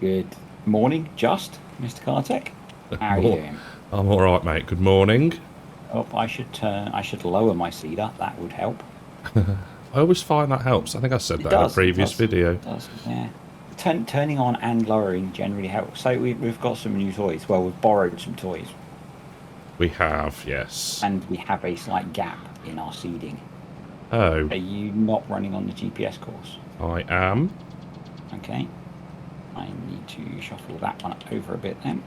Good morning, Mr. Cartech. How are you More. doing? I'm all right, mate. Good morning. Oh, I should lower my cedar. That would help. I always find that helps. I think I said It that in a does. It previous does. video. It does. Yeah. Turning on and lowering generally helps. So we've got some new toys. Well, we've borrowed some toys, We have, yes. and we have a slight gap in our seeding. Oh, Are you not running on the GPS course? I am. Okay. I need to shuffle that one over a bit then.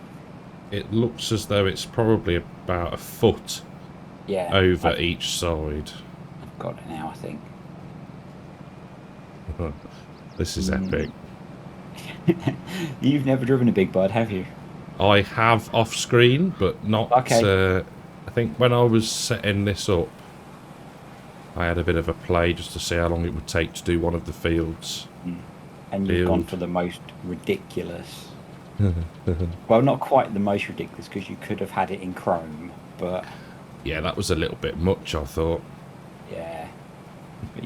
It looks as though it's probably about a foot Yeah. over each side. I've got it now, I think. This is epic. You've never driven a big bird, have you? I have off screen, but not. Okay. I think when I was setting this up, I had a bit of a play just to see how long it would take to do one of the fields. And you've gone Field. for the most ridiculous. Well, not quite the most ridiculous because you could have had it in Chrome, but Yeah, that was a little bit much, I thought. yeah. But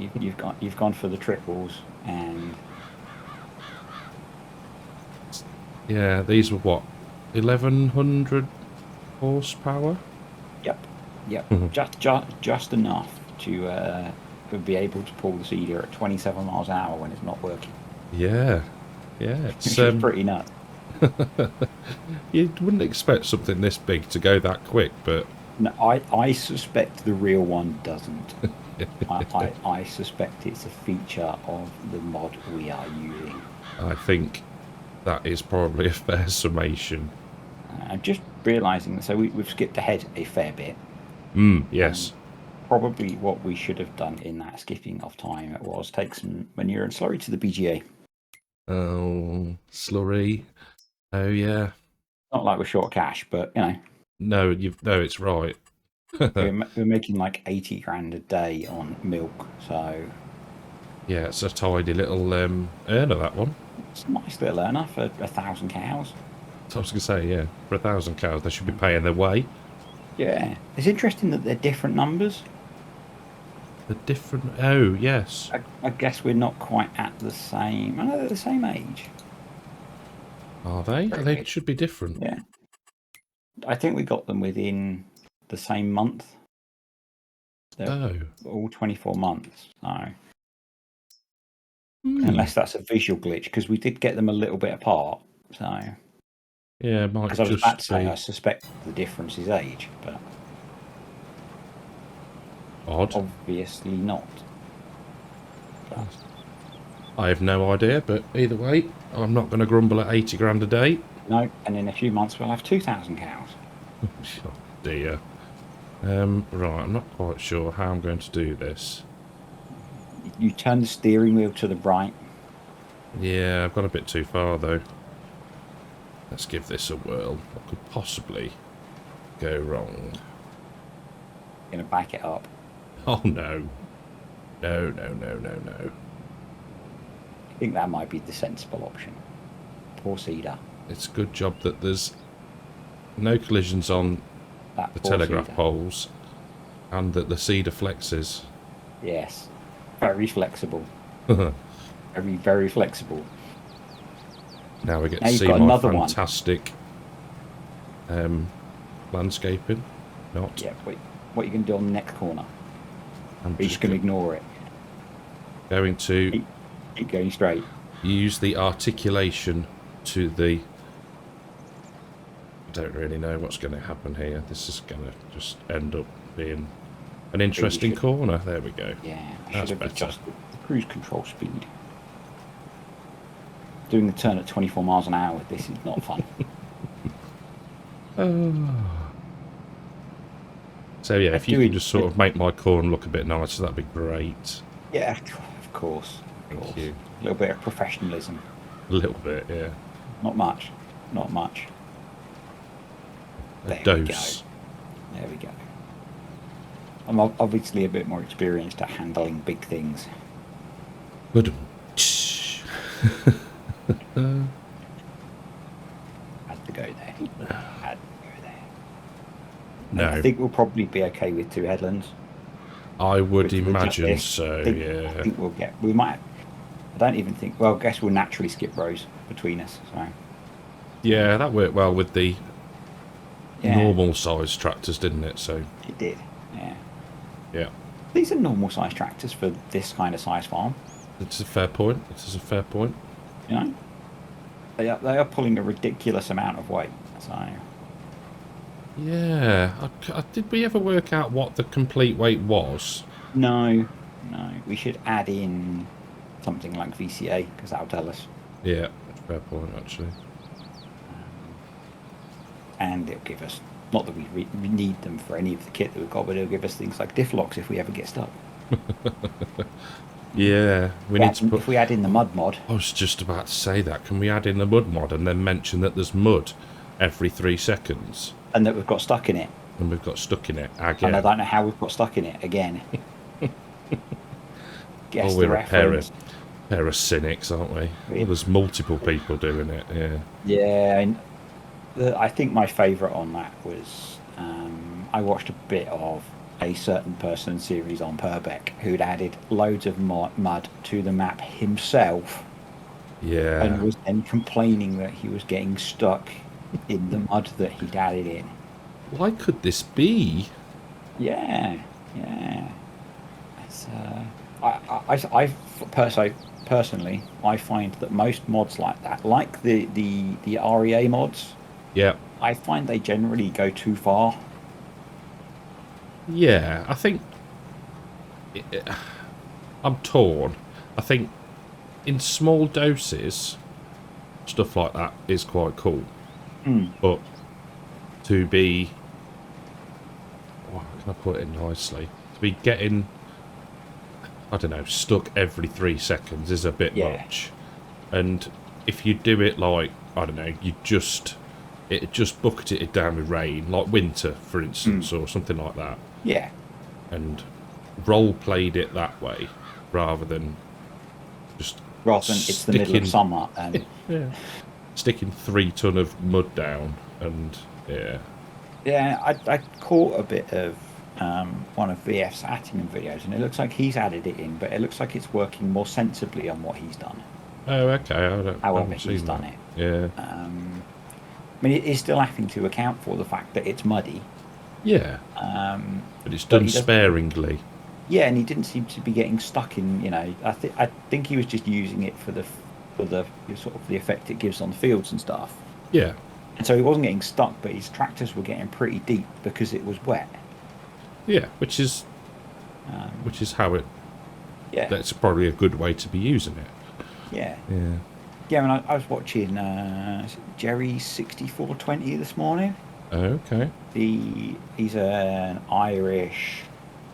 you've gone for the triples, and Yeah, these were what? 1100 horsepower? yep, just enough to be able to pull the seeder at 27 miles an hour when it's not working, Yeah, yeah. It's which is pretty nuts. you wouldn't expect something this big to go that quick, but No, I suspect the real one doesn't. I suspect it's a feature of the mod we are using. I think that is probably a fair summation. I'm just realising, so we've skipped ahead a fair bit. Yes. Probably what we should have done in that skipping of time was take some manure and slurry to the BGA. Oh, slurry. Oh yeah. Not like we're short of cash, but No, it's right. we're making like 80 grand a day on milk, so Yeah, it's a tidy little earner, that one. it's a nice little earner for 1,000 cows. So I was going to say, yeah, for 1,000 cows, they should be paying their way. Yeah, it's interesting that they're different numbers. The different. Oh, yes. I guess we're not quite at the same. I know they're the same age. Are they? They should be different. Yeah, I think we got them within the same month. They're all 24 months. So unless that's a visual glitch, because we did get them a little bit apart. So yeah, it might because I was just about to say, be I suspect the difference is age, but odd. obviously not. But I have no idea, but either way, I'm not going to grumble at 80 grand a day. no, and in a few months we'll have 2,000 cows. Oh dear. Right, I'm not quite sure how I'm going to do this. You turn the steering wheel to the right. Yeah, I've gone a bit too far though. Let's give this a whirl. What could possibly go wrong? Going to back it up. Oh no. No, no, no, no, no. I think that might be the sensible option. Poor cedar. It's a good job that there's no collisions on That the poor telegraph cedar. poles and that the cedar flexes. Yes. Very flexible. Very, very flexible. Now we get Now to you've see got my another one. fantastic landscaping. Not. Yeah, wait. What are you going to do on the next corner? I'm Are you just going to ignore it? going to Keep going straight. use the articulation to the... I don't really know what's going to happen here. This is going to just end up being an interesting corner. There we go. Yeah, I That's should have better. adjusted the cruise control speed. Doing the turn at 24 miles an hour, this is not fun. So yeah, if you can just sort of make my corn look a bit nicer, that'd be great. Yeah, of course. Thank you. A little bit of professionalism. A little bit, yeah. Not much. Not much. A There dose. we go. There we go. I'm obviously a bit more experienced at handling big things. Good. Had to go there. Had to go there. No. I think we'll probably be okay with 2 headlands. I would With just imagine this. so, I yeah. think we might. I don't even think. Well, I guess we'll naturally skip rows between us. So Yeah, that worked well with the yeah, normal size tractors, didn't it? So it did. Yeah, yeah, these are normal size tractors for this kind of size farm. it's a fair point. It is a fair point. You know, they are pulling a ridiculous amount of weight. So Yeah, did we ever work out what the complete weight was? no, no, we should add in something like VCA because that'll tell us, Yeah, fair point actually. and it'll give us. Not that we need them for any of the kit that we've got, but it'll give us things like diff locks if we ever get stuck. Yeah, we need to put. If we add in the mud mod. I was just about to say that. Can we add in the mud mod and then mention that there's mud every 3 seconds? And that we've got stuck in it. And we've got stuck in it And again. I don't know how we've got stuck in it again. Guess Oh, the we're a pair reference. of cynics, aren't we? We- Well, there's multiple people doing it, yeah. Yeah, and I think my favourite on that was I watched a bit of a certain person series on Purbeck who'd added loads of mud to the map himself Yeah. and was then complaining that he was getting stuck in the mud that he'd added in. Why could this be? Yeah, yeah. It's, personally, I find that most mods like that, like the REA mods, Yeah. I find they generally go too far. Yeah, I think... I'm torn. I think in small doses, stuff like that is quite cool. But to be... Oh, how can I put it nicely? To be getting... I don't know, stuck every 3 seconds is a bit much. And if you do it like, I don't know, it just bucketed it down with rain, like winter, for instance, or something like that. Yeah. And role played it that way, rather than just It's the middle of summer and sticking 3 ton of mud down, and I caught a bit of one of VF's Attingham videos, and it looks like he's added it in, but it looks like it's working more sensibly on what he's done. Oh, okay. However he's done it. Yeah. I mean, it is still having to account for the fact that it's muddy. Yeah. But it's done sparingly. Yeah, and he didn't seem to be getting stuck in. I think he was just using it for the sort of the effect it gives on the fields and stuff. Yeah. And so he wasn't getting stuck, but his tractors were getting pretty deep because it was wet. Yeah, which is how it. Yeah. That's probably a good way to be using it. Yeah. Yeah. Yeah, and I was watching Jerry 6420 this morning. Oh, okay. He's an Irish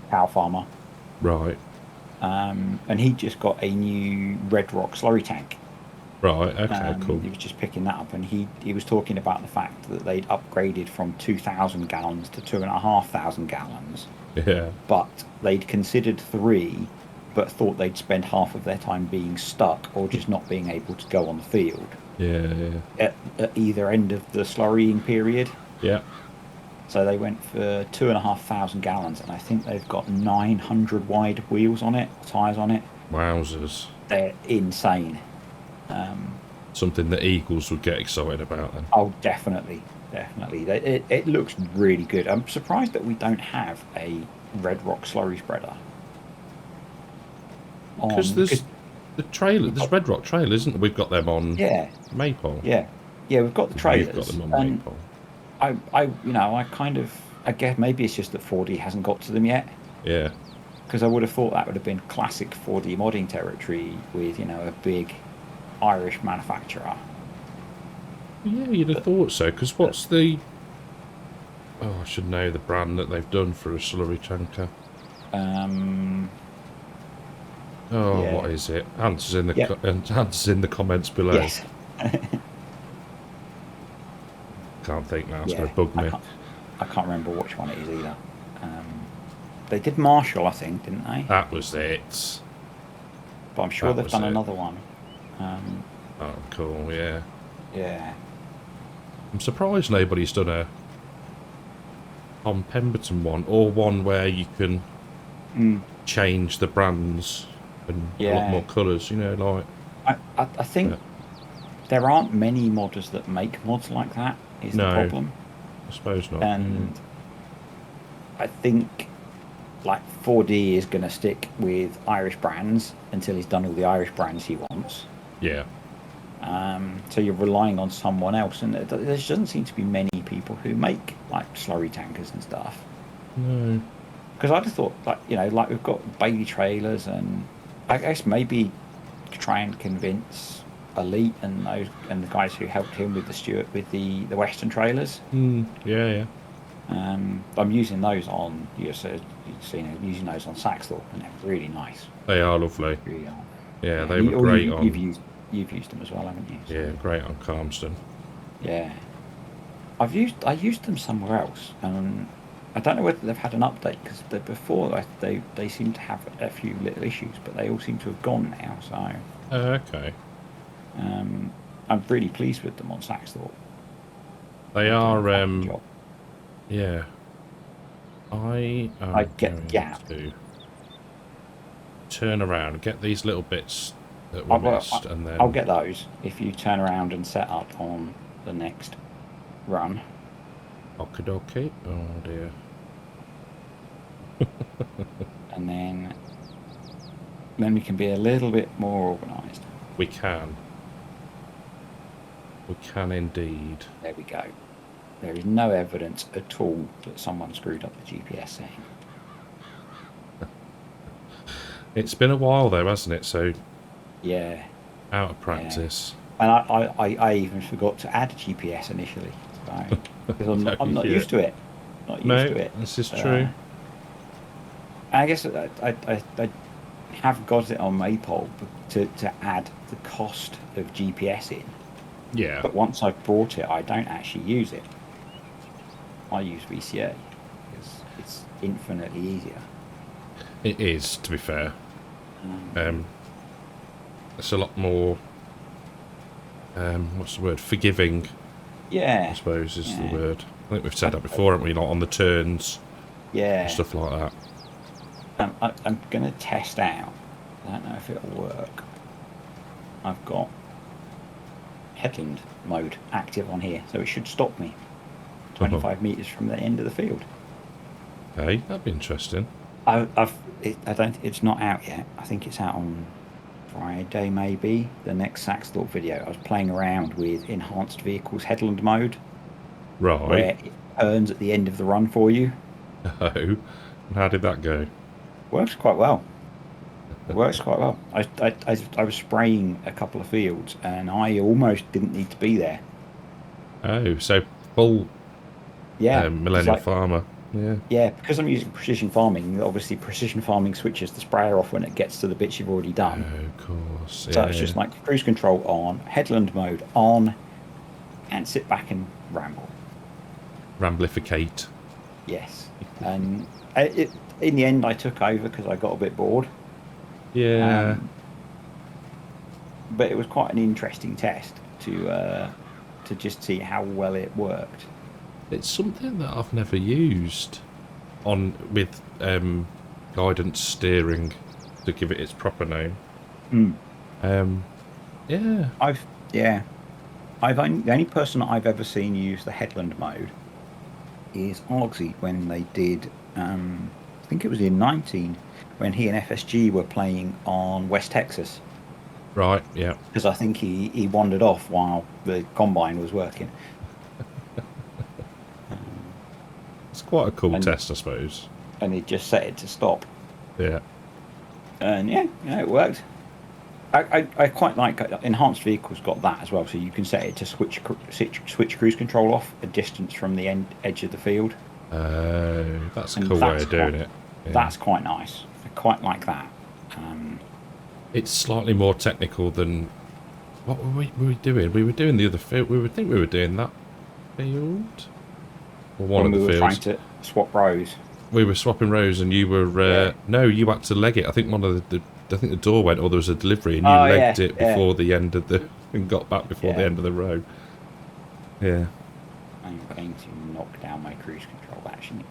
cow farmer. Right. And he just got a new Red Rock slurry tank. Right. Okay. Cool. He was just picking that up, and he was talking about the fact that they'd upgraded from 2,000 gallons to 2,500 gallons. Yeah. But they'd considered 3, but thought they'd spend half of their time being stuck or just not being able to go on the field. Yeah. At either end of the slurrying period. Yeah. So they went for 2,500 gallons, and I think they've got 900 wide wheels on it, tyres on it. Wowzers. They're insane. Something that Eagles would get excited about then. Oh, definitely. It looks really good. I'm surprised that we don't have a Red Rock slurry spreader. Because there's the trailer, there's Red Rock trailer, isn't there? We've got them on Maypole. Yeah, we've got the trailers. We've got them on Maypole. I guess maybe it's just that 4D hasn't got to them yet. Yeah. Because I would have thought that would have been classic 4D modding territory with, a big Irish manufacturer. Yeah, you'd have thought so. Because what's the... Oh, I should know the brand that they've done for a slurry tanker. What is it? Answers in the comments below. Yes. Can't think now. It's going to bug me. I can't remember which one it is either. They did Marshall, I think, didn't they? That was it. But I'm sure they've done another one. Oh, cool, yeah. Yeah. I'm surprised nobody's done a on Pemberton one, or one where you can change the brands and a lot more Yeah. colours. You know, like I think yeah. there aren't many modders that make mods like that, is the No, problem. I suppose not. And I think like 4D is going to stick with Irish brands until he's done all the Irish brands he wants. Yeah. So you're relying on someone else, and there doesn't seem to be many people who make like slurry tankers and stuff. No. Because I'd have thought, like, like we've got Bailey trailers, and I guess maybe try and convince Elite and the guys who helped him with the Western trailers. Yeah, yeah. I'm using those on using those on Saxthorpe, and they're really nice. They are lovely. Really are. Yeah, Yeah, they were great on. You've used them as well, haven't you? So, Yeah, great on Calmston. yeah. I used them somewhere else, and I don't know whether they've had an update because before they seem to have a few little issues, but they all seem to have gone now. So Okay. I'm really pleased with them on Saxthorpe. They are. Job. Yeah. I am I get the going gap. to turn around, get these little bits that were missed, and then I'll get those if you turn around and set up on the next run. Okie dokie. Oh dear. And then we can be a little bit more organised. We can. We can indeed. There we go. There is no evidence at all that someone screwed up the GPS setting. It's been a while though, hasn't it? So Yeah. out of practice. Yeah. And I even forgot to add GPS initially. So, because I'm not used to it. Not used to it. This is true. I guess I have got it on Maypole to add the cost of GPS in. Yeah. But once I've bought it, I don't actually use it. I use VCA because it's infinitely easier. It is, to be fair. It's a lot more. What's the word? Forgiving. Yeah. I suppose is the word. I think we've said that before, haven't we? Like on the turns. Yeah. And stuff like that. I'm going to test out. I don't know if it'll work. I've got headland mode active on here, so it should stop me 25 metres from the end of the field. Hey, that'd be interesting. It's not out yet. I think it's out on Friday, maybe. The next Saxthorpe video. I was playing around with enhanced vehicles headland mode. Right. Where it turns at the end of the run for you. Oh, and how did that go? Works quite well. It works quite well. I was spraying a couple of fields, and I almost didn't need to be there. Oh, so full millennial farmer. Yeah. Yeah, because I'm using precision farming, obviously precision farming switches the sprayer off when it gets to the bits you've already done. Oh, of course. So it's just like cruise control on, headland mode on, and sit back and ramble. Ramblificate. Yes. And in the end, I took over because I got a bit bored. Yeah. But it was quite an interesting test to just see how well it worked. It's something that I've never used with guidance steering, to give it its proper name. Yeah. The only person I've ever seen use the headland mode is Argsy when they did. I think it was in 19 when he and FSG were playing on West Texas. Right. Yeah. Because I think he wandered off while the combine was working. It's quite a cool test, I suppose. And he just set it to stop. Yeah. And it worked. I quite like enhanced vehicles got that as well, so you can set it to switch cruise control off a distance from the edge of the field. That's a cool way of doing it. Yeah. That's quite nice. I quite like that. It's slightly more technical than what were we doing? We were doing the other field. We were doing that field. Or one of the fields. We were trying to swap rows. We were swapping rows, and you were no, you had to leg it. I think I think the door went, or there was a delivery, and you legged it before the end of and got back before the end of the row. Yeah. I'm going to knock down my cruise control actually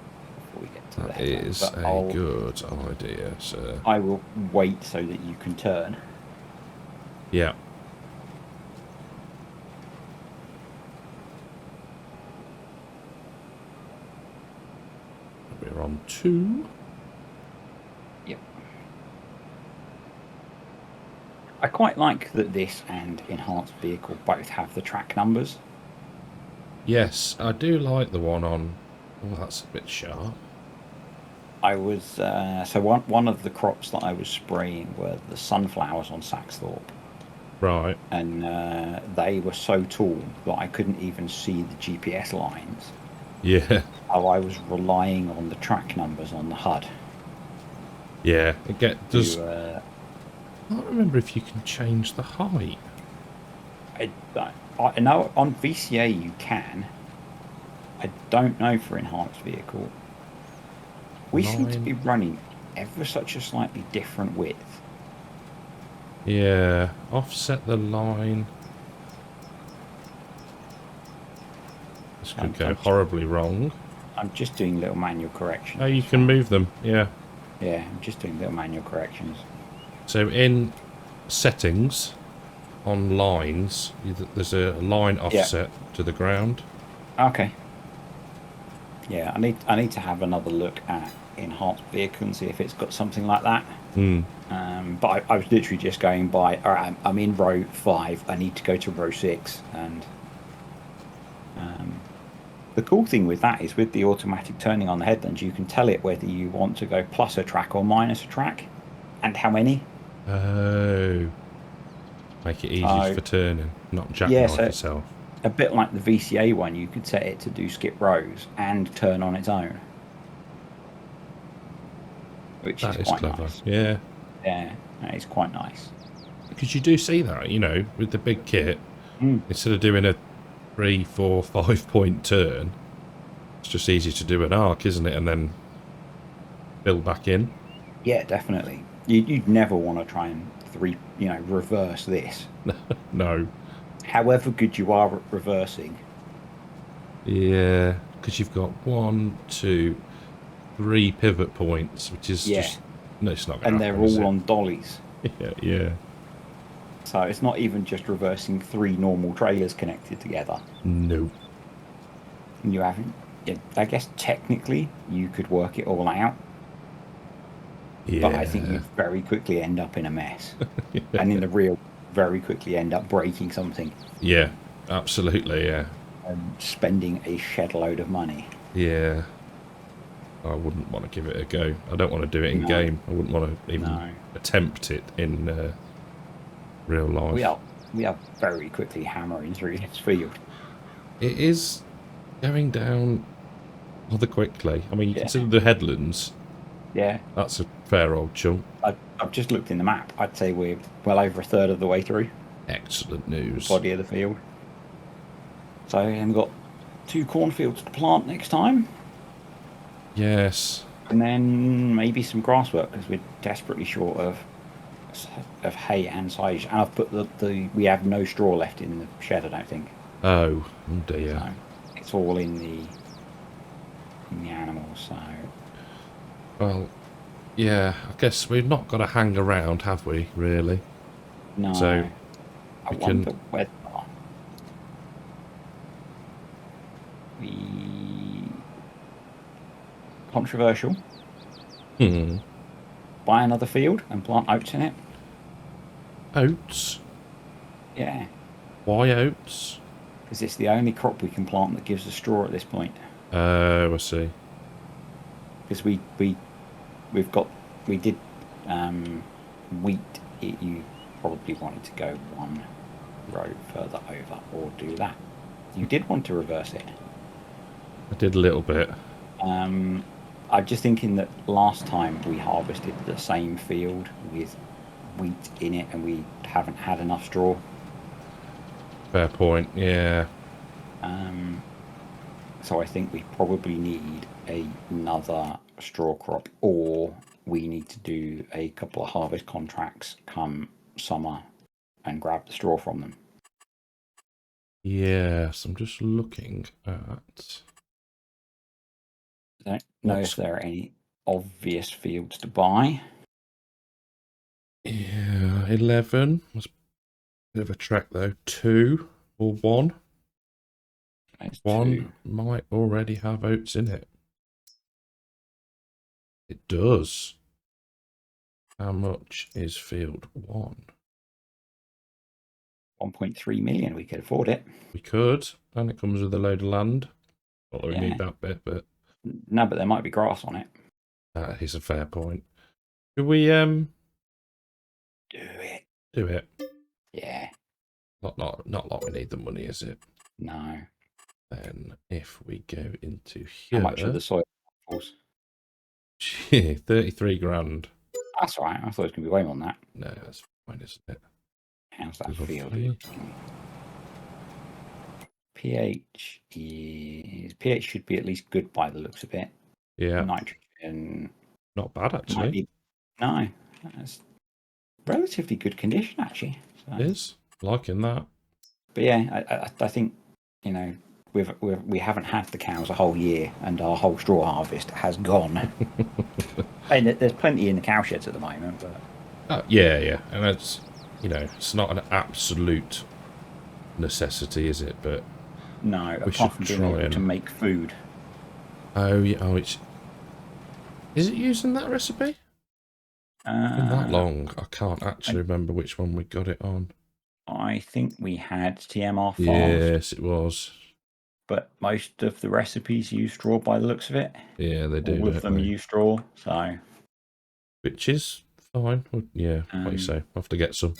before we get to the That headland. is But a good idea, sir. I will wait so that you can turn. Yeah. We're on 2. Yep. I quite like that this and Enhanced Vehicle both have the track numbers. Yes, I do like the one on... Oh, that's a bit sharp. I was so one of the crops that I was spraying were the sunflowers on Saxthorpe, Right. and they were so tall that I couldn't even see the GPS lines. Yeah. Oh, I was relying on the track numbers on the HUD. Yeah. Does... To, I can't remember if you can change the height. I know on VCA you can. I don't know for Enhanced Vehicle. We seem to be running ever such a slightly different width. Yeah. Offset the line. This could go horribly wrong. I'm just doing little manual corrections. Oh, you can move them. Yeah. Yeah, I'm just doing little manual corrections. So in settings, on lines, there's a line offset to the ground. Okay. Yeah, I need to have another look at Enhanced Vehicle and see if it's got something like that. But I was literally just going by, all right, I'm in row 5, I need to go to row 6. And the cool thing with that is with the automatic turning on the headlands, you can tell it whether you want to go plus a track or minus a track and how many. Oh. Make it easy for turning, not jackknife yourself. A bit like the VCA one, you could set it to do skip rows and turn on its own. Which is quite clever. Nice. Yeah. Yeah, that is quite nice. Because you do see that, you know, with the big kit, instead of doing a 3, 4, 5 point turn, it's just easy to do an arc, isn't it? And then build back in. Yeah, definitely. You'd never want to try and reverse this. No. However good you are at reversing. Yeah, because you've got 1, 2, 3 pivot points, which is just... No, it's not going to happen, and they're all on dollies. Yeah. So it's not even just reversing 3 normal trailers connected together. No. And you haven't... I guess technically you could work it all out. Yeah. But I think you very quickly end up in a mess. And in the real, very quickly end up breaking something. Yeah, absolutely, yeah. And spending a shed load of money. Yeah. I wouldn't want to give it a go. I don't want to do it in game. I wouldn't want to even attempt it in real life. We are very quickly hammering through this field. It is going down rather quickly. I mean, you consider the headlands. Yeah. That's a fair old chunk. I've just looked in the map. I'd say we're well over a third of the way through. Excellent news. The body of the field. So we've got 2 cornfields to plant next time. Yes. And then maybe some grass work because we're desperately short of hay and silage. And I've put we have no straw left in the shed, I don't think. Oh dear. So it's all in the animals. So. Well, yeah. I guess we've not got to hang around, have we? Really? No. So I wonder whether controversial. Buy another field and plant oats in it. Oats? Yeah. Why oats? Because it's the only crop we can plant that gives us straw at this point. Oh, I see. Because we did wheat. You probably wanted to go 1 row further over or do that. You did want to reverse it. I did a little bit. I'm just thinking that last time we harvested the same field with wheat in it and we haven't had enough straw. Fair point, yeah. So I think we probably need another straw crop, or we need to do a couple of harvest contracts come summer and grab the straw from them. Yes, I'm just looking at... know if there are any obvious fields to buy. Yeah, 11 was a bit of a trek though. 2 or 1. There's 1 2. might already have oats in it. It does. How much is field 1? 1.3 million. We could afford it. We could, and it comes with a load of land. Not that we Yeah. need that bit, but No, but there might be grass on it. that is a fair point. Could we Do it. do it? Yeah. Not like we need the money, is it? No. Then if we go into How here, much are the soil samples? 33 grand. That's all right. I thought it was going to be way more than that. No, that's fine, isn't it? How's that Lovely. field? pH should be at least good by the looks of it. Yeah. Nitrogen. Not bad, actually. No. That's relatively good condition, actually. So. It is. Liking that. But yeah, I think, you know, we haven't had the cows a whole year, and our whole straw harvest has gone. And there's plenty in the cow sheds at the moment, but yeah, and it's, you know, it's not an absolute necessity, is it? But no, we apart from being able to make food. Oh yeah, is it using that recipe? Been that long, I can't actually remember which one we got it on. I think we had TMR farms. Yes, it was. But most of the recipes use straw by the looks of it. Yeah, they do. All of them use straw, so. Which is fine. Yeah, like you say, we'll have to get some.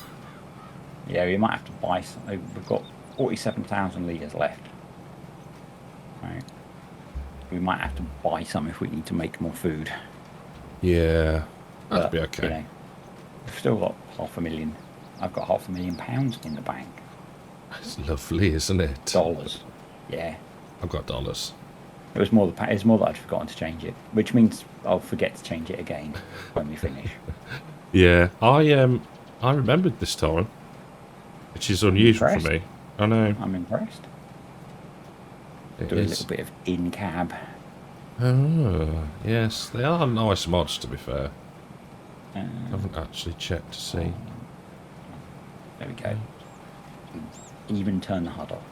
Yeah, we might have to buy some. We've got 47,000 litres left. Right. We might have to buy some if we need to make more food. Yeah, that'd be okay. You know, we've still got £500,000. I've got £500,000 in the bank. That's lovely, isn't it? Dollars. Yeah. I've got dollars. It was more that I'd forgotten to change it, which means I'll forget to change it again when we finish. Yeah, I remembered this time, which is unusual for me. I know. I'm impressed. Do a little bit of in-cab. Oh, yes, they are nice mods, to be fair. I haven't actually checked to see. There we go. Even turn the HUD off.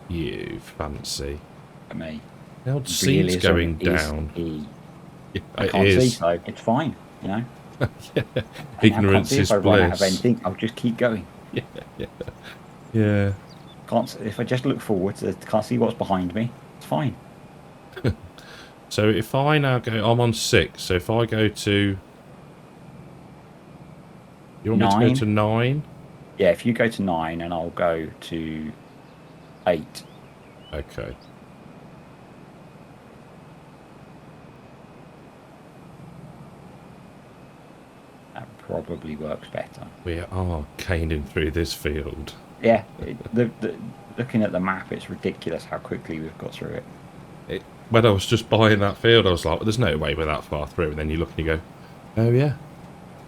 You fancy. For me. The old seat's going down. I can't see, so it's fine, you know. Yeah. Ignorance is bliss. If I run out of anything, I'll just keep going. Yeah. If I just look forwards, can't see what's behind me. It's fine. So if I now go, I'm on 6. So if I go to, you want 9? Me to go to 9? Yeah, if you go to 9, and I'll go to 8. Okay. That probably works better. We are caning through this field. Yeah, looking at the map, it's ridiculous how quickly we've got through it. When I was just buying that field, I was like, well, there's no way we're that far through. And then you look and you go, oh yeah,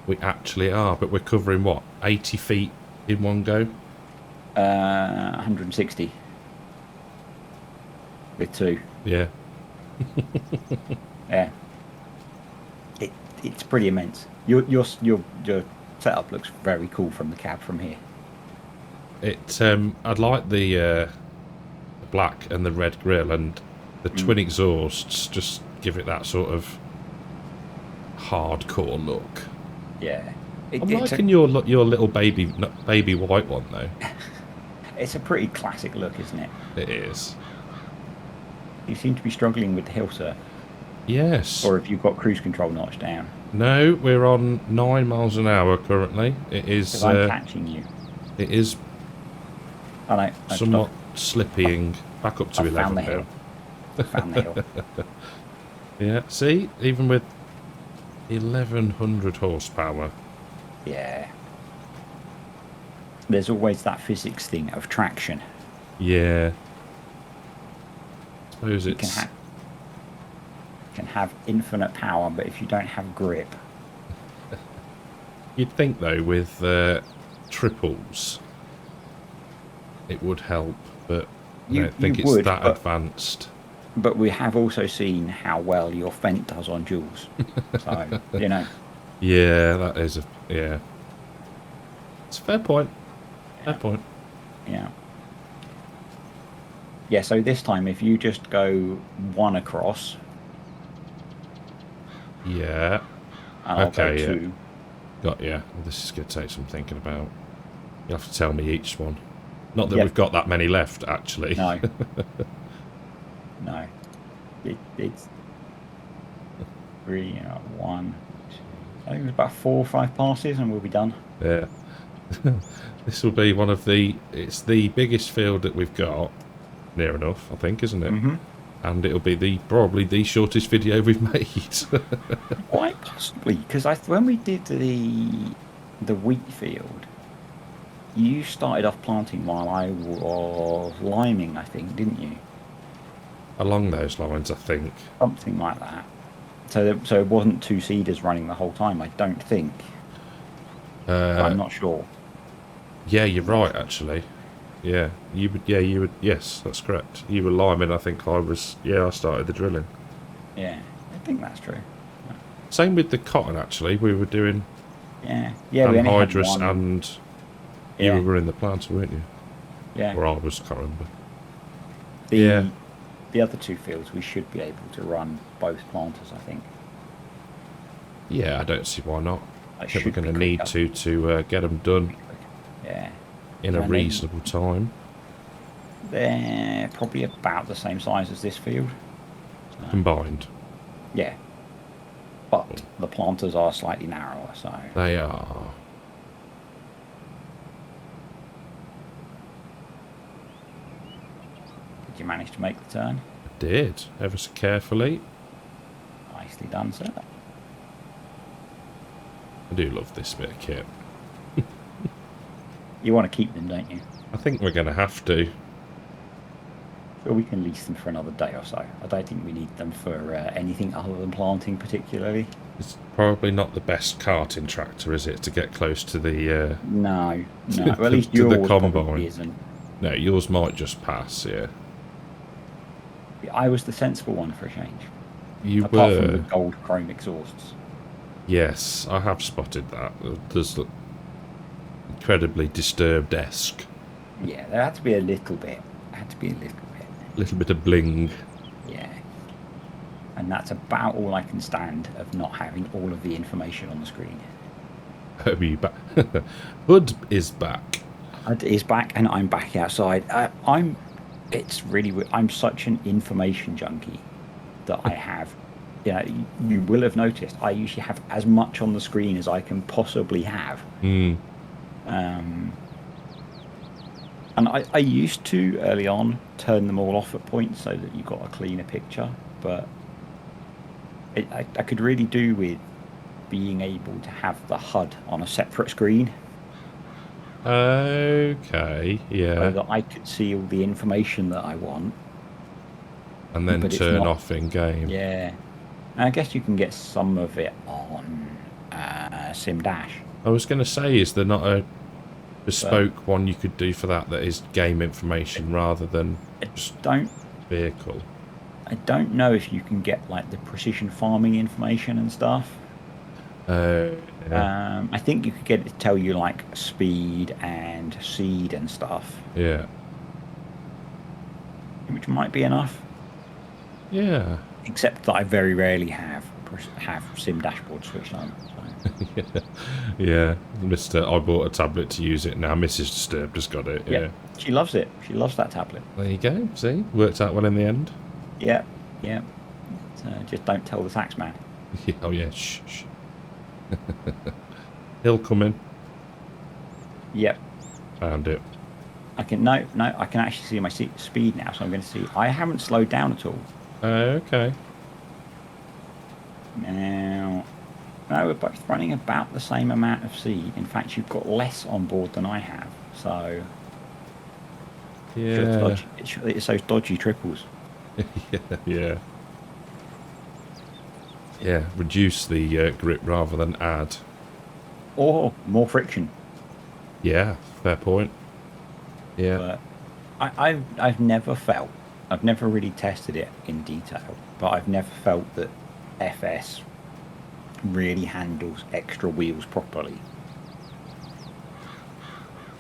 we actually are. But we're covering, what, 80 feet in one go? 160. With 2. Yeah. Yeah. It's pretty immense. Your setup looks very cool from the cab from here. I'd like the black and the red grille, and the twin exhausts just give it that sort of hardcore look. Yeah. I'm liking your little baby white one though. It's a pretty classic look, isn't it? It is. You seem to be struggling with the hill surf. Yes. Or have you got cruise control notched down? No, we're on 9 miles an hour currently. It is. Because I'm catching you. It is. I know. Somewhat slippying back up to 11 found the now. hill. Found the hill. Yeah. See, even with 1100 horsepower. Yeah. There's always that physics thing of traction. Yeah. I suppose you can have infinite power, but if you don't have grip. You'd think though with triples it would help, but I don't think it's that advanced. but we have also seen how well your Fent does on duels. So, Yeah, that is a... Yeah. It's a fair point. Fair yeah, point. yeah. Yeah, so this time if you just go one across, Yeah. and I'll go Okay, yeah. two. Got yeah. This is going to take some thinking about. You'll have to tell me each one. Not that Yep. we've got that many left, actually. No. No. It's really one, two. I think it was about 4 or 5 passes and we'll be done. Yeah. This will be one of the... It's the biggest field that we've got. Near enough, I think, isn't it? Mm-hmm. And it'll be probably the shortest video we've made. Quite possibly, because when we did the wheat field, you started off planting while I was liming, I think, didn't you? Along those lines, I think. Something like that. So it wasn't 2 seeders running the whole time, I don't think. I'm not sure. Yeah, you're right, actually. Yeah, you would. Yeah, you would. Yes, that's correct. You were liming. I think I was. Yeah, I started the drilling. Yeah, I think that's true. Same with the cotton. Actually, we were doing Yeah, we only had anhydrous, one. and Yeah, you were in the planter, weren't you? yeah. Or I was. Can't remember. The Yeah. the other 2 fields we should be able to run both planters, I think. Yeah, I don't see why not. That I think we're should be going to need quicker. to get them done Yeah. in a And reasonable time. they're probably about the same size as this field. Combined. Yeah. But the planters are slightly narrower, so... They are. Did you manage to make the turn? I did, ever so carefully. Nicely done, sir. I do love this bit of kit. You want to keep them, don't you? I think we're going to have to. Sure, we can lease them for another day or so. I don't think we need them for anything other than planting particularly. It's probably not the best carting tractor, is it, to get close to the... No. Well, at least to the yours combine. probably isn't. No, yours might just pass, yeah. I was the sensible one for a change. You Apart from were. the gold chrome exhausts. Yes, I have spotted that. There's incredibly disturbed-esque. Yeah, there had to be a little bit. Little bit of bling. Yeah. And that's about all I can stand of not having all of the information on the screen. Are you back? Hood is back. Hud is back and I'm back outside. It's really weird. I'm such an information junkie that I have. You will have noticed I usually have as much on the screen as I can possibly have. Mm. And I used to, early on, turn them all off at points so that you got a cleaner picture. But I could really do with being able to have the HUD on a separate screen. Okay, yeah. So that I could see all the information that I want. And then but it's turn not- off in game. Yeah. And I guess you can get some of it on Sim Dash. I was going to say, is there not a bespoke one you could do for that is game information rather than just vehicle? I don't know if you can get like the precision farming information and stuff. Yeah. I think you could get it to tell you like speed and seed and stuff, Yeah. which might be enough. Yeah. Except that I very rarely have Sim Dashboard switched on. So. Yeah. Mr. I bought a tablet to use it now. Mrs. Disturbed has got it. Yeah. She loves it. She loves that tablet. There you go. See? Worked out well in the end. Yeah. Just don't tell the tax man. Oh, yeah. Shh. He'll come in. Yep. Found it. I can I can actually see my speed now, so I'm going to see. I haven't slowed down at all. Okay. Now, no, we're both running about the same amount of seed. In fact, you've got less on board than I have. So, Yeah. it's those dodgy triples. Yeah. Yeah. Reduce the grip rather than add. Or more friction. Yeah. Fair point. Yeah. But I've never felt I've never really tested it in detail, but I've never felt that FS really handles extra wheels properly.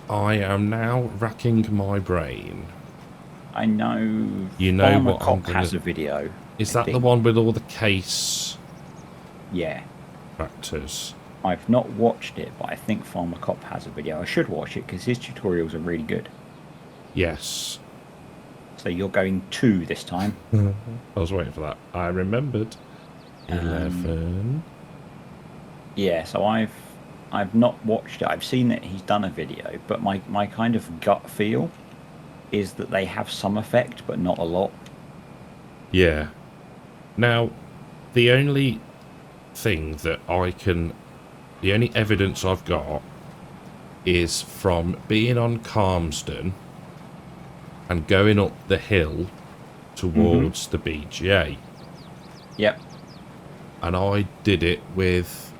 I am now racking my brain. I know You know Farmer what I'm Cop gonna... has a video. Is I that the think. one with all the case Yeah. factors? I've not watched it, but I think Farmer Cop has a video. I should watch it because his tutorials are really good. Yes. So you're going 2 this time. I was waiting for that. I remembered. 11. Yeah, so I've not watched it. I've seen that he's done a video, but my kind of gut feel is that they have some effect, but not a lot. Yeah. Now, the only thing that the only evidence I've got is from being on Calmsden and going up the hill towards the BGA. Yep. And I did it with,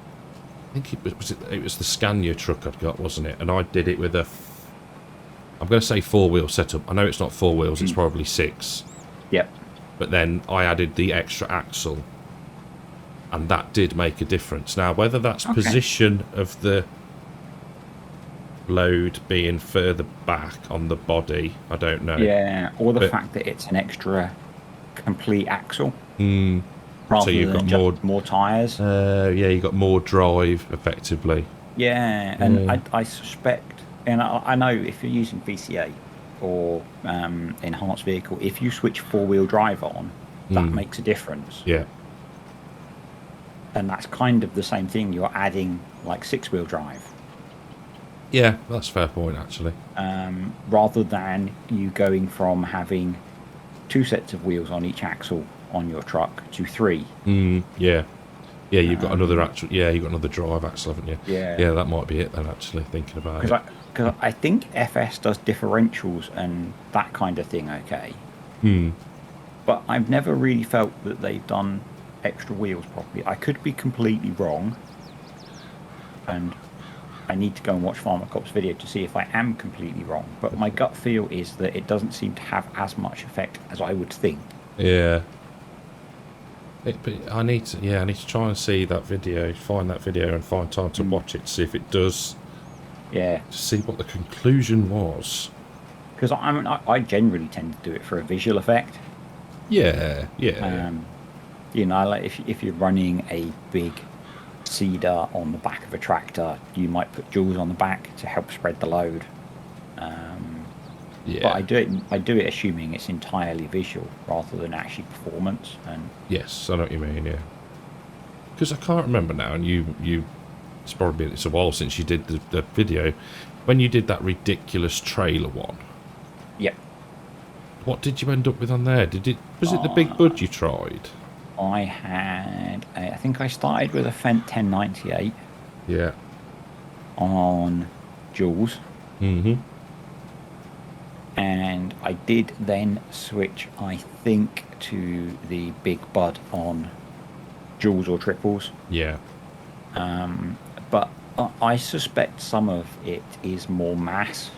I think it was the Scania truck I'd got, wasn't it? And I did it with I'm going to say 4-wheel setup. I know it's not 4 wheels, it's probably 6. Yep. But then I added the extra axle, and that did make a difference. Now, whether that's position of the load being further back on the body, I don't know. Yeah, or the fact that it's an extra complete axle. So you've got more tyres. Yeah, you got more drive, effectively. Yeah, and I suspect, and I know if you're using VCA or enhanced vehicle, if you switch 4-wheel drive on, that makes a difference. Yeah. And that's kind of the same thing. You're adding like 6-wheel drive. Yeah, that's a fair point, actually. Rather than you going from having 2 sets of wheels on each axle on your truck to 3. Yeah. Yeah, you've got another axle. Yeah, you've got another drive axle, haven't you? Yeah. Yeah, that might be it then, actually, thinking about it. Because I think FS does differentials and that kind of thing okay. But I've never really felt that they've done extra wheels properly. I could be completely wrong. And I need to go and watch Farmer Cop's video to see if I am completely wrong. But my gut feel is that it doesn't seem to have as much effect as I would think. Yeah. But I need to try and see that video, find that video and find time to watch it, see if it does. Yeah. To see what the conclusion was. Because I generally tend to do it for a visual effect. Yeah. You know, like if you're running a big cedar on the back of a tractor, you might put jewels on the back to help spread the load. Yeah. But I do it assuming it's entirely visual rather than actually performance. And yes, I know what you mean. Yeah. Because I can't remember now, and it's a while since you did the video. When you did that ridiculous trailer one. Yep. What did you end up with on there? Was it the Big Bud you tried? I think I started with a Fendt 1098. Yeah. On Jules. And I did then switch, I think, to the Big Bud on Jules or triples. Yeah. But I suspect some of it is more mass.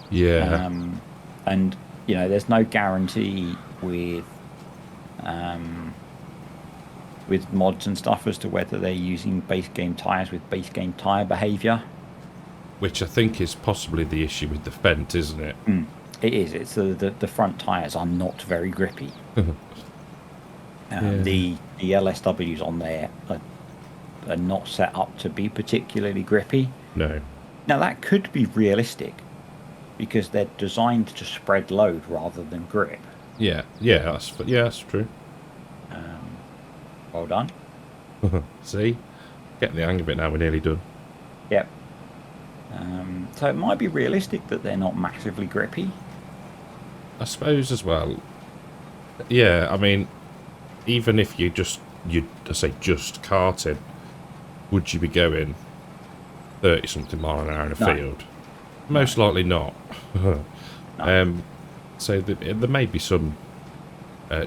Yeah. And you know, there's no guarantee with mods and stuff as to whether they're using base game tires with base game tire behavior. Which I think is possibly the issue with the Fendt, isn't it? It is. It's the front tires are not very grippy. The LSWs on there are not set up to be particularly grippy. No. Now that could be realistic because they're designed to spread load rather than grip. Yeah, that's true. Well done. See, getting the hang of it now. We're nearly done. Yep. So it might be realistic that they're not massively grippy. I suppose as well. Yeah, I mean, even if you just karted, would you be going 30-something mile an hour in a field? Most likely not. No. So there may be some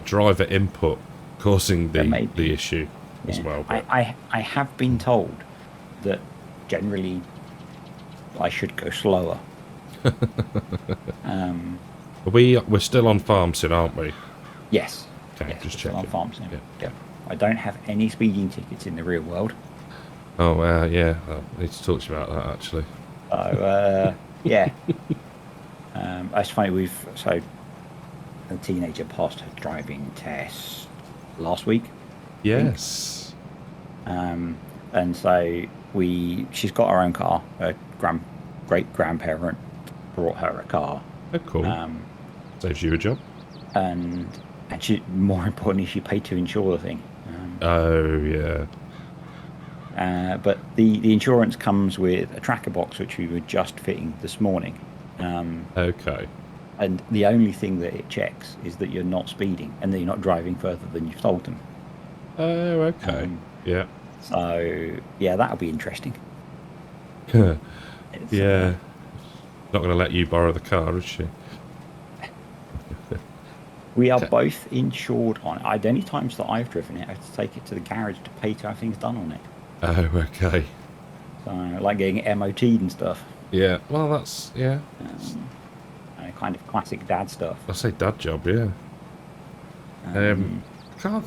driver input causing the issue as well. But I have been told that generally I should go slower. We're still on farming, aren't we? Yes. Okay, Yes, just we're still on checking. farms now. Yeah. Yeah. I don't have any speeding tickets in the real world. Oh, yeah. I need to talk to you about that, actually. So, yeah. It's funny, so a teenager passed her driving test last week, I think. Yes. And so she's got her own car. Her great grandparent brought her a car. Oh, cool. Um, Saves you a job. and more importantly, she paid to insure the thing. Oh, yeah. But the insurance comes with a tracker box, which we were just fitting this morning. Okay. And the only thing that it checks is that you're not speeding and that you're not driving further than you've told them. Oh, okay. Yeah. So, yeah, that'll be interesting. It's, Yeah. Not going to let you borrow the car, is she? we are Okay. both insured on it. The only times that I've driven it, I have to take it to the garage to pay to have things done on it. Oh, okay. So, like getting it MOT'd and stuff. Yeah. Well, that's, yeah. Kind of classic dad stuff. I say dad job, yeah. I can't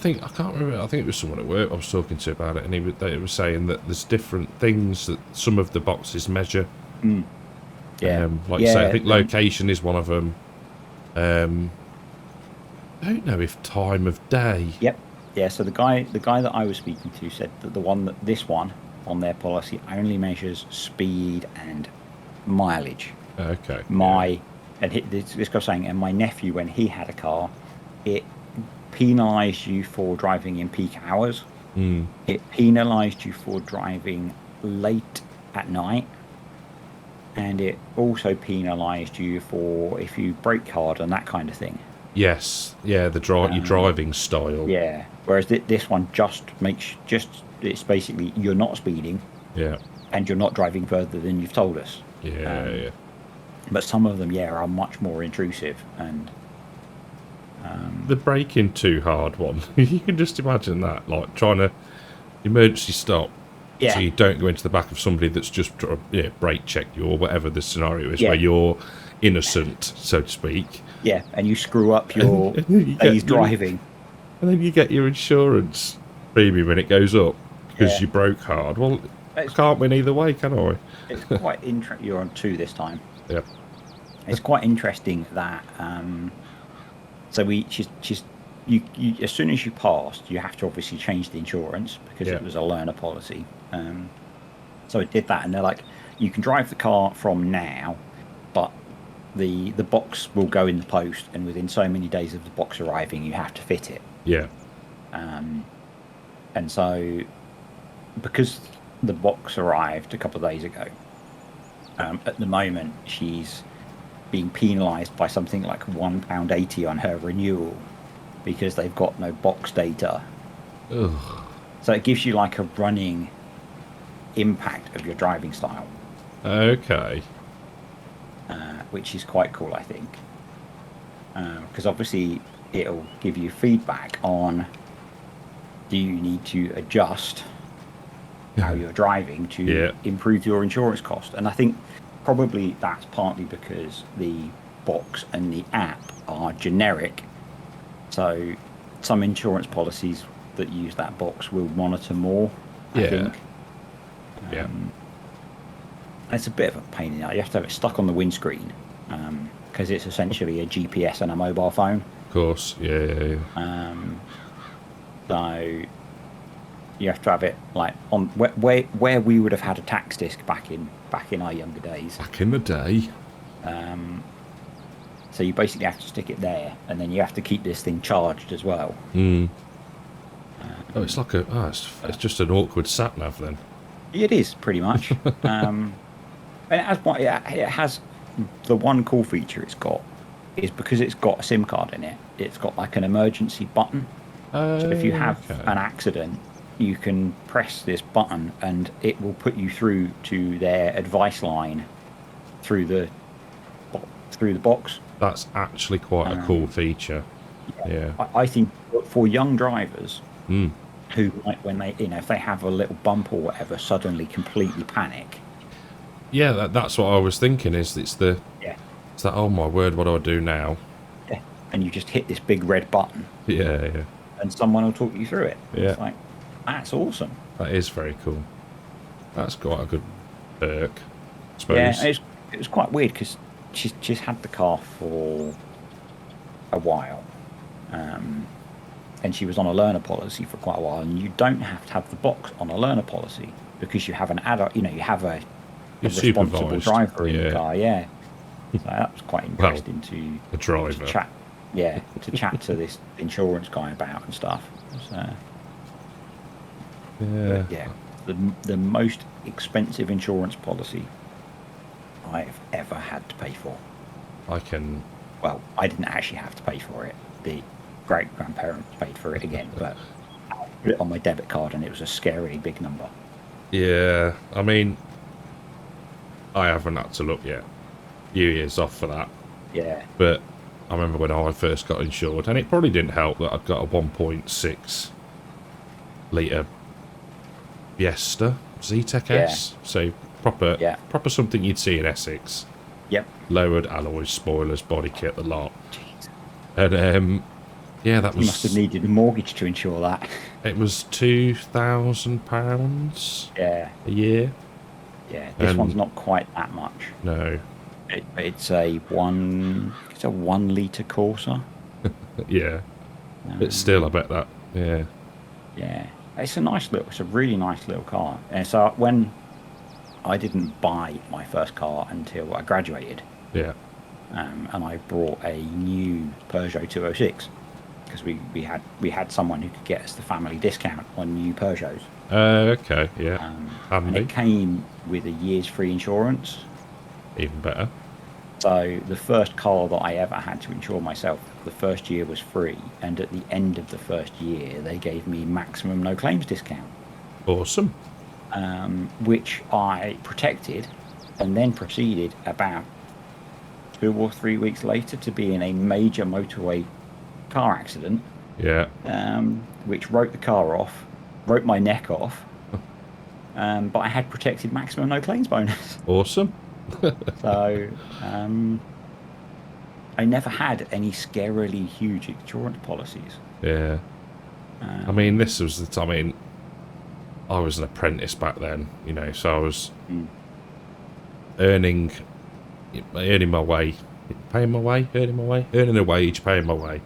remember. I think it was someone at work I was talking to about it, and they were saying that there's different things that some of the boxes measure. Yeah. Like you say, I think location is one of them. I don't know if time of day. Yep. Yeah. So the guy that I was speaking to said that this one on their policy only measures speed and mileage. Okay. This guy's saying, and my nephew, when he had a car, it penalised you for driving in peak hours. It penalised you for driving late at night, and it also penalised you for if you brake hard and that kind of thing. Yes. Yeah. Your driving style. Yeah. Whereas this one it's basically you're not speeding. Yeah. And you're not driving further than you've told us. Yeah. But some of them, are much more intrusive. And The braking too hard one. You can just imagine that, like trying to emergency stop. yeah, So you don't go into the back of somebody that's just brake checked you or whatever the scenario is, Yeah. where you're innocent, so to speak. yeah, and you screw up your And then you days get your- driving. And then you get your insurance premium and it goes up because Yeah. you broke hard. Well, I It's- can't win either way, can I? It's quite interesting. You're on 2 this time. Yep. It's quite interesting that. So you as soon as you passed, you have to obviously change the insurance because Yeah. it was a learner policy. So it did that, and they're like, you can drive the car from now, but the box will go in the post, and within so many days of the box arriving, you have to fit it. Yeah. And so, because the box arrived a couple of days ago, at the moment she's being penalised by something like £1.80 on her renewal because they've got no box data. Ugh. So it gives you like a running impact of your driving style, Okay. which is quite cool, I think. Because obviously it'll give you feedback on, do you need to adjust how you're driving to Yeah. improve your insurance cost? And I think probably that's partly because the box and the app are generic. So some insurance policies that use that box will monitor more, I Yeah. think. Yeah. It's a bit of a pain in the ass. You have to have it stuck on the windscreen because it's essentially a GPS and a mobile phone. Of course. Yeah. So you have to have it like on where we would have had a tax disc back in our younger days. Back in the day. So you basically have to stick it there, and then you have to keep this thing charged as well. Oh, it's like it's just an awkward sat nav then. It is pretty much. And it has the one cool feature it's got is because it's got a SIM card in it. It's got like an emergency button. So if you have an accident, you can press this button and it will put you through to their advice line through the box. That's actually quite a cool feature. Yeah. I think for young drivers Mm. who, like, when they, if they have a little bump or whatever, suddenly completely panic. Yeah, that's what I was thinking. Is it's the It's like, oh my word, what do I do now? Yeah. And you just hit this big red button, Yeah, yeah, and someone will talk you through it. yeah. It's like, that's awesome. That is very cool. That's quite a good perk, I Yeah, suppose. it was quite weird because she's had the car for a while, um, and she was on a learner policy for quite a while. And you don't have the box on a learner policy because you have an adult. You have a You're responsible supervised. driver in the Yeah. car. Yeah, so that was quite Well, interesting a to driver. chat. Yeah, to chat to this insurance guy about and stuff. So, but Yeah. yeah, the most expensive insurance policy I've ever had to pay for. I can. Well, I didn't actually have to pay for it. The great grandparents paid for it again, but I put it on my debit card and it was a scary big number. Yeah. I mean, I haven't had to look yet. Few years off for that. Yeah, But I remember when I first got insured, and it probably didn't help that I'd got a 1.6 litre Fiesta Z-Tech Yeah. S. So proper, Yeah. proper something you'd see in Essex. yep. Lowered alloys, spoilers, body kit, the lot. Jeez. And yeah, that You must have was. needed a mortgage to insure that. It was £2,000 Yeah, a year. yeah. This And- one's not quite that much. No. It's a 1 litre Corsa. Yeah. But still, I bet that. Yeah. Yeah, it's a really nice little car. And so when I didn't buy my first car until I graduated, Yeah. and I brought a new Peugeot 206 because we had someone who could get us the family discount on new Peugeots, Okay. Yeah. and Handy. it came with a year's free insurance. Even better. So the first car that I ever had to insure myself, the first year was free, and at the end of the first year, they gave me maximum no claims discount, Awesome. which I protected, and then proceeded about 2 or 3 weeks later to be in a major motorway car accident, Yeah. which wrote the car off, wrote my neck off, but I had protected maximum no claims bonus. Awesome. So I never had any scarily huge insurance policies. Yeah. I mean, this was the time. I mean, I was an apprentice back then, so I was earning my way, earning a wage, paying my way.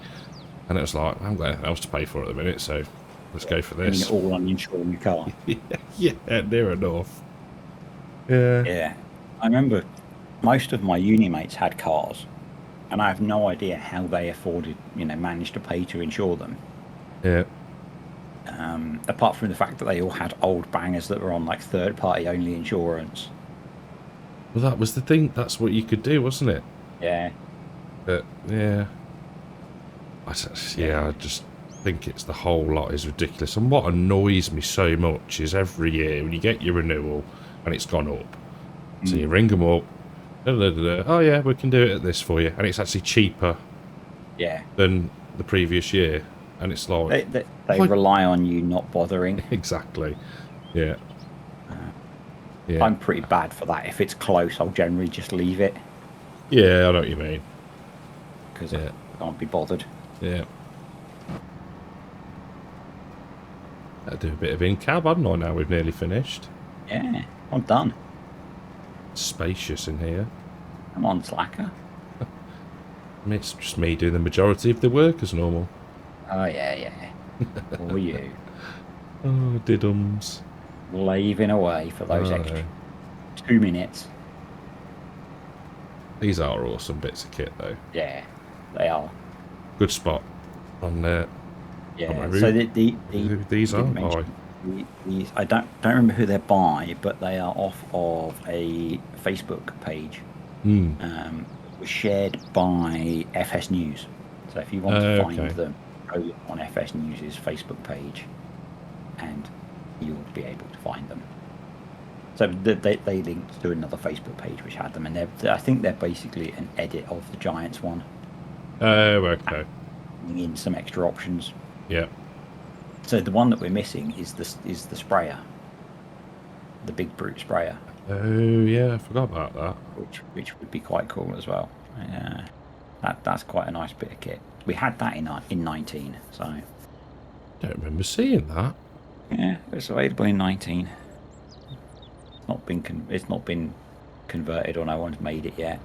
And it was like, I haven't got anything else to pay for at the minute, so let's go for Putting this. it all on the insuring your car. Yeah, near enough. Yeah. Yeah. I remember most of my uni mates had cars, and I have no idea how they managed to pay to insure them. Yeah. Apart from the fact that they all had old bangers that were on like third-party only insurance. Well, that was the thing. That's what you could do, wasn't it? Yeah. But yeah. I just think it's the whole lot is ridiculous. And what annoys me so much is every year when you get your renewal and it's gone up. So you ring them up. Oh yeah, we can do it at this for you, and it's actually cheaper Yeah. than the previous year. And it's like They Like- rely on you not bothering. exactly, yeah, yeah, I'm pretty bad for that. If it's close, I'll generally just leave it yeah. I know what you mean. because Yeah. I can't be bothered. Yeah. I'll do a bit of in-cab, hadn't I? Now we've nearly finished. Yeah, I'm done. It's spacious in here. Come on, slacker. I mean, it's just me doing the majority of the work as normal. Oh, yeah. For you. Oh, diddums. Slaving away for those Oh, extra 2 minutes. These are awesome bits of kit, though. Yeah, they are. Good spot on there. Yeah. my So route. These you are didn't mention these. I don't remember who they're by, but they are off of a Facebook page. Was shared by FS News. So if you want to find Okay. them, go on FS News's Facebook page, and you'll be able to find them. So they linked to another Facebook page which had them, and I think they're basically an edit of the Giants one, Oh, okay. bringing in some extra options. Yeah. So the one that we're missing is the sprayer, the big brute sprayer, Oh, yeah. I forgot about that. which would be quite cool as well. That's quite a nice bit of kit. We had that in 19, so Don't remember seeing that. yeah, it was available in 19. It's not been converted, or no one's made it yet,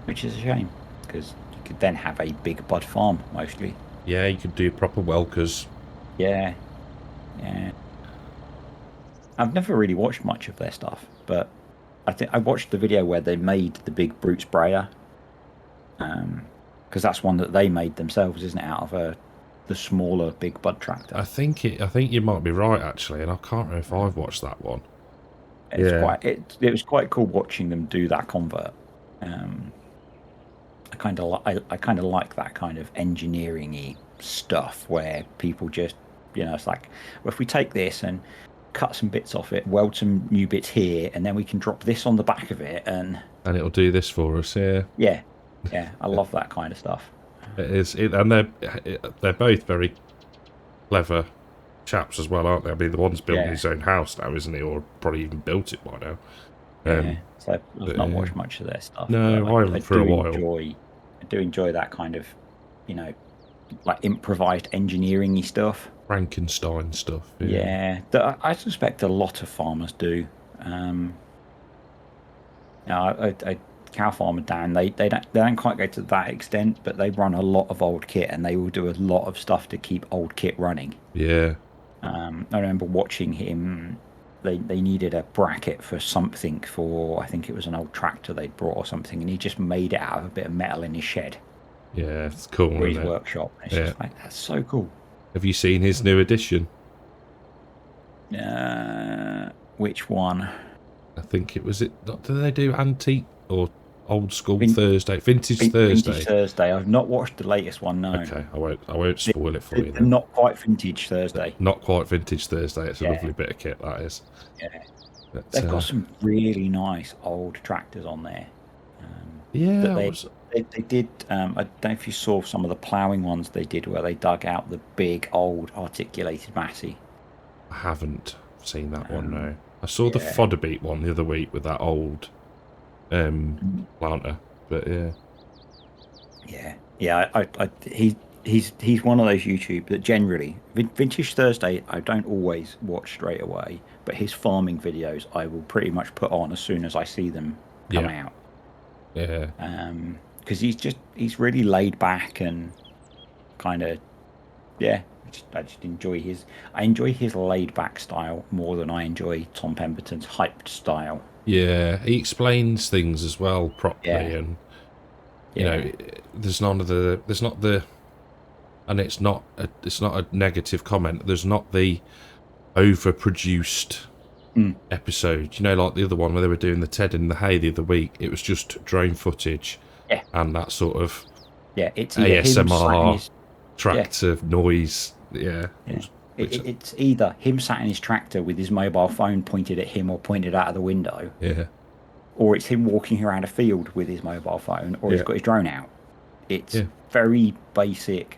which is a shame because you could then have a big bud farm mostly. Yeah, you could do proper welkers. Yeah, yeah. I've never really watched much of their stuff, but I think I watched the video where they made the big brute sprayer, because that's one that they made themselves, isn't it? Out of the smaller big bud tractor. I think you might be right actually, and I can't remember if I've watched that one. Yeah. It was quite cool watching them do that convert. I kind of like that kind of engineering-y stuff where people just, it's like, well, if we take this and cut some bits off it, weld some new bits here, and then we can drop this on the back of it, and it'll do this for us. Yeah. yeah, I love that kind of stuff. It is, and they're both very clever chaps as well, aren't they? I mean, the one's building his own house now, isn't he? Or probably even built it by now. So I've not watched much of their stuff. No, I haven't for a while. I do enjoy that kind of, like improvised engineering-y stuff. Frankenstein stuff. Yeah, that I suspect a lot of farmers do. A cow farmer down, they don't quite go to that extent, but they run a lot of old kit, and they will do a lot of stuff to keep old kit running. Yeah. I remember watching him. They needed a bracket for something for, I think it was an old tractor they'd brought or something, and he just made it out of a bit of metal in his shed. Yeah, it's cool. Or his workshop. It's just like, that's so cool. Have you seen his new edition? Which one? I think it was it. Do they do antique or old school Thursday? Vintage Thursday. Vintage Thursday. I've not watched the latest one. No. Okay, I won't spoil it for you. Then. Not quite Vintage Thursday. Not quite Vintage Thursday. It's a lovely bit of kit, that is. Yeah. But, they've got some really nice old tractors on there. They did. I don't know if you saw some of the ploughing ones they did, where they dug out the big old articulated Massey. I haven't seen that one. No, I saw the fodder beat one the other week with that old planter, but he's one of those YouTube that generally Vintage Thursday I don't always watch straight away, but his farming videos I will pretty much put on as soon as I see them come out. Yeah. Because he's really laid back and kind of I just enjoy his laid back style more than I enjoy Tom Pemberton's hyped style. Yeah, he explains things as well properly, and you know, there's not a negative comment. There's not the overproduced episode. You know, like the other one where they were doing the Ted in the hay the other week. It was just drone footage, and that sort of it's ASMR tractor noise. It's either him sat in his tractor with his mobile phone pointed at him or pointed out of the window. Or it's him walking around a field with his mobile phone, or he's got his drone out. It's very basic,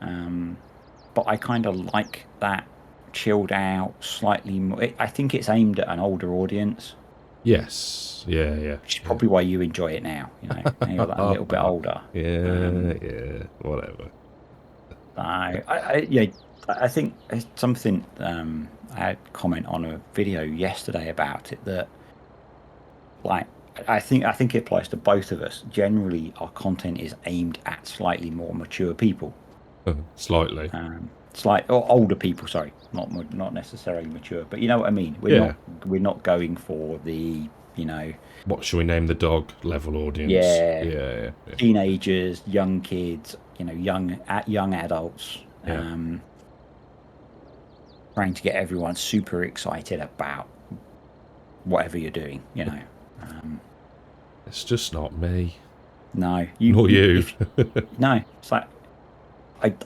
but I kind of like that chilled out, slightly more. I think it's aimed at an older audience. Yes, Which is probably why you enjoy it now. You know, you're that a little bit older. Whatever. I think it's something I had a comment on a video yesterday about it that, like, I think it applies to both of us. Generally, our content is aimed at slightly more mature people. Slightly. Or older people. Sorry, not necessarily mature, but you know what I mean. We're not going for the, what shall we name the dog level audience? Yeah. Teenagers, young kids, young adults. Trying to get everyone super excited about whatever you're doing. It's just not me. No, nor you. No, it's like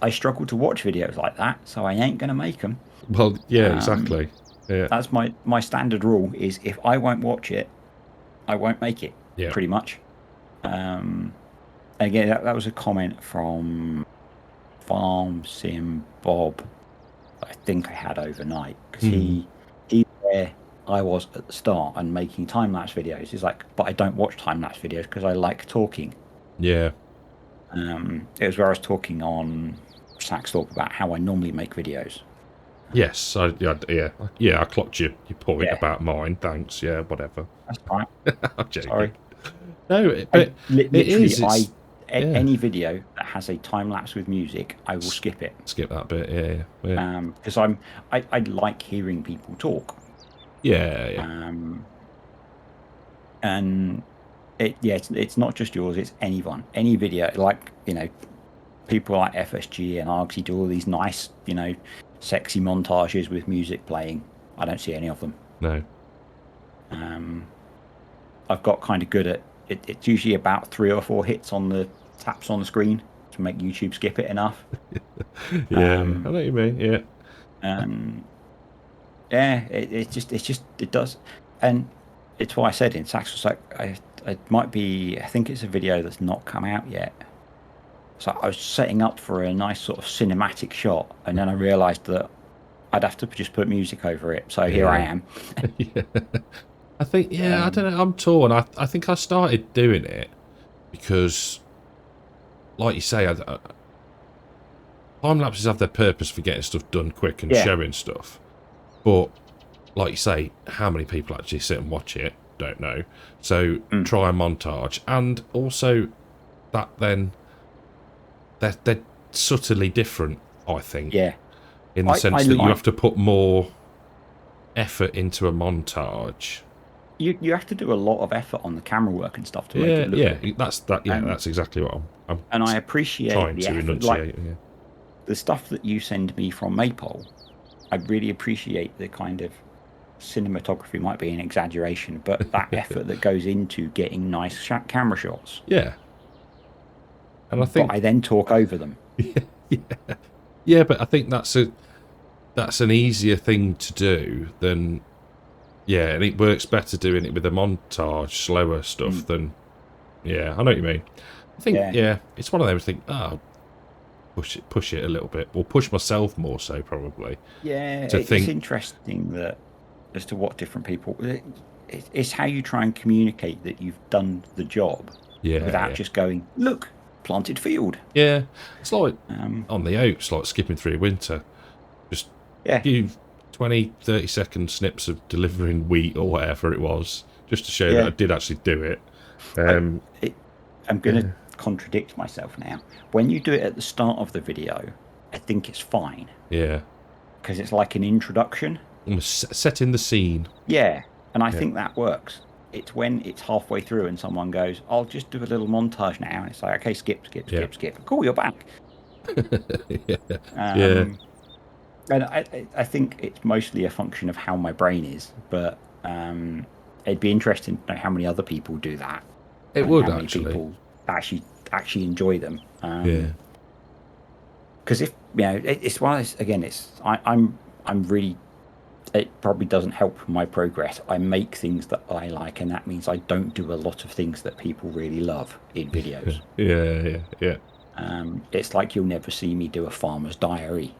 I struggle to watch videos like that, so I ain't gonna make them. Well, exactly. Yeah, that's my standard rule. Is if I won't watch it, I won't make it. Yeah, pretty much. Again, that was a comment from Farm Sim Bob. I think I had overnight because he's where I was at the start and making time-lapse videos. It's like, but I don't watch time-lapse videos because I like talking. Yeah. It was where I was talking on Sax Talk about how I normally make videos. Yes. I clocked your point Yeah, about mine. Thanks. Yeah. Whatever. that's fine. I'm joking. Sorry. No, but it Literally, is. It's yeah. any video that has a time lapse with music, I will skip it. Skip that bit. Yeah. Because I like hearing people talk. Yeah. And it's not just yours, it's anyone. Any video, like, people like FSG and Argsy do all these nice, sexy montages with music playing. I don't see any of them. No. I've got kind of good at it. It's usually about 3 or 4 hits on the taps on the screen to make YouTube skip it enough. Yeah, I know what you mean. Yeah. Yeah, it does, and it's why I said in Sax was like, it might be. I think it's a video that's not come out yet. So I was setting up for a nice sort of cinematic shot, and then I realised that I'd have to just put music over it. So here I am. Yeah. I think, I don't know, I'm torn. I think I started doing it because, like you say, time lapses have their purpose for getting stuff done quick and showing stuff. But, like you say, how many people actually sit and watch it? Don't know. So try a montage. And also, that then, they're subtly different, I think. Yeah. In the sense that you have to put more effort into a montage. You have to do a lot of effort on the camera work and stuff to make it look good. That's exactly what I'm and I appreciate trying the to effort. enunciate. Like, the stuff that you send me from Maypole, I really appreciate the kind of cinematography, might be an exaggeration, but that effort that goes into getting nice camera shots. Yeah. And I think but I then talk over them. Yeah, but I think that's an easier thing to do than and it works better doing it with a montage, slower stuff than I know what you mean. I think it's one of them. I think push it a little bit, or push myself more so probably. Yeah, it's interesting that as to what different people. It's how you try and communicate that you've done the job without just going, look, planted field. Yeah, it's like on the oats, like skipping through winter. Just a few 20, 30 second snips of delivering wheat or whatever it was, just to show that I did actually do it. I'm going to contradict myself now. When you do it at the start of the video, I think it's fine. Yeah. Because it's like an introduction. Setting the scene. Yeah, and I think that works. It's when it's halfway through and someone goes, I'll just do a little montage now. And it's like, okay, skip. Cool, you're back. And I think it's mostly a function of how my brain is, but it'd be interesting to know how many other people do that. It would how actually. Many people actually enjoy them. Because if it's one of those, again, I'm really. It probably doesn't help my progress. I make things that I like, and that means I don't do a lot of things that people really love in videos. Yeah. It's like you'll never see me do a farmer's diary.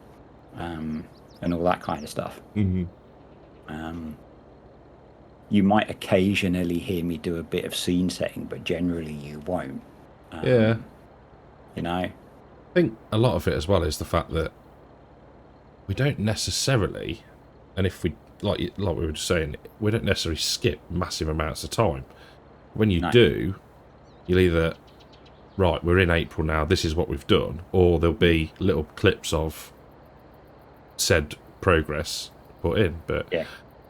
And all that kind of stuff. You might occasionally hear me do a bit of scene setting, but generally you won't. I think a lot of it as well is the fact that we don't necessarily, and if we like we were just saying, we don't necessarily skip massive amounts of time. When you do, you'll either we're in April now, this is what we've done, or there'll be little clips of said progress put in. But I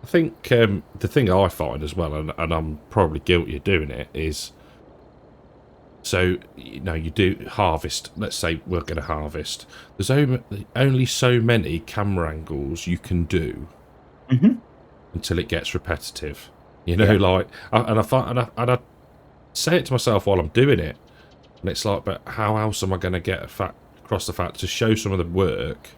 think the thing I find as well, and I'm probably guilty of doing it, is so you do harvest. Let's say we're going to harvest. There's only so many camera angles you can do until it gets repetitive. I say it to myself while I'm doing it, and it's like, but how else am I going to get across the fact to show some of the work?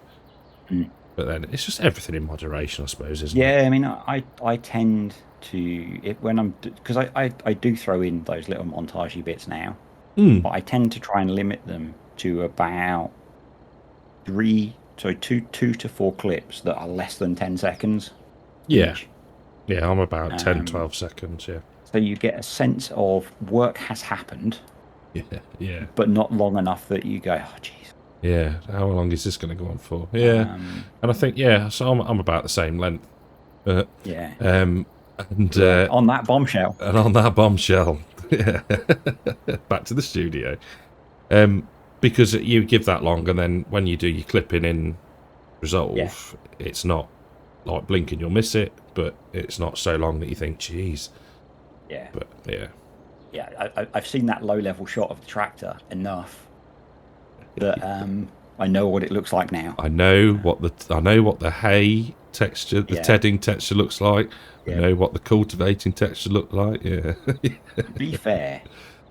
But then it's just everything in moderation, I suppose, isn't it? Yeah, I mean, I tend to, when I'm, because I do throw in those little montagey bits now, but I tend to try and limit them to about 2 to 4 clips that are less than 10 seconds each. Yeah, I'm about 10, 12 seconds, yeah. So you get a sense of work has happened, Yeah, yeah. but not long enough that you go, oh, jeez. Yeah, how long is this going to go on for? Yeah, and I think, yeah, so I'm about the same length. Yeah. And On that bombshell. and on that bombshell, yeah, back to the studio. Because you give that long, and then when you do your clipping in Resolve, it's not like blinking, you'll miss it, but it's not so long that you think, geez. Yeah. But yeah. Yeah, I've seen that low-level shot of the tractor enough that I know what it looks like now. I know what the hay texture, the tedding texture looks like. I know what the cultivating texture looked like. Yeah. To be fair,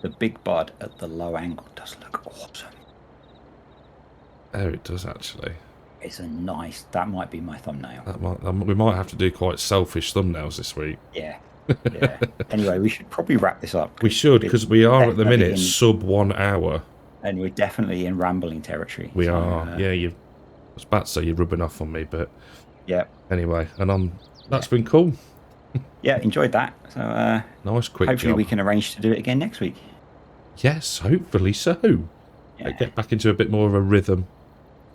the big bud at the low angle does look awesome. Oh, it does actually. It's a nice. That might be my thumbnail. We might have to do quite selfish thumbnails this week. Yeah. Yeah. Anyway, we should probably wrap this up. We should, because we are at the minute sub 1 hour. And we're definitely in rambling territory. We are. Yeah, I was about to say you're rubbing off on me, but yeah. Anyway, and that's been cool. Yeah, enjoyed that. So nice, quick. Hopefully, job. we can arrange to do it again next week. Yes, hopefully so. Yeah. Get back into a bit more of a rhythm.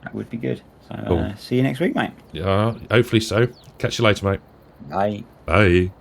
That would be good. So see you next week, mate. Yeah, hopefully so. Catch you later, mate. Bye. Bye.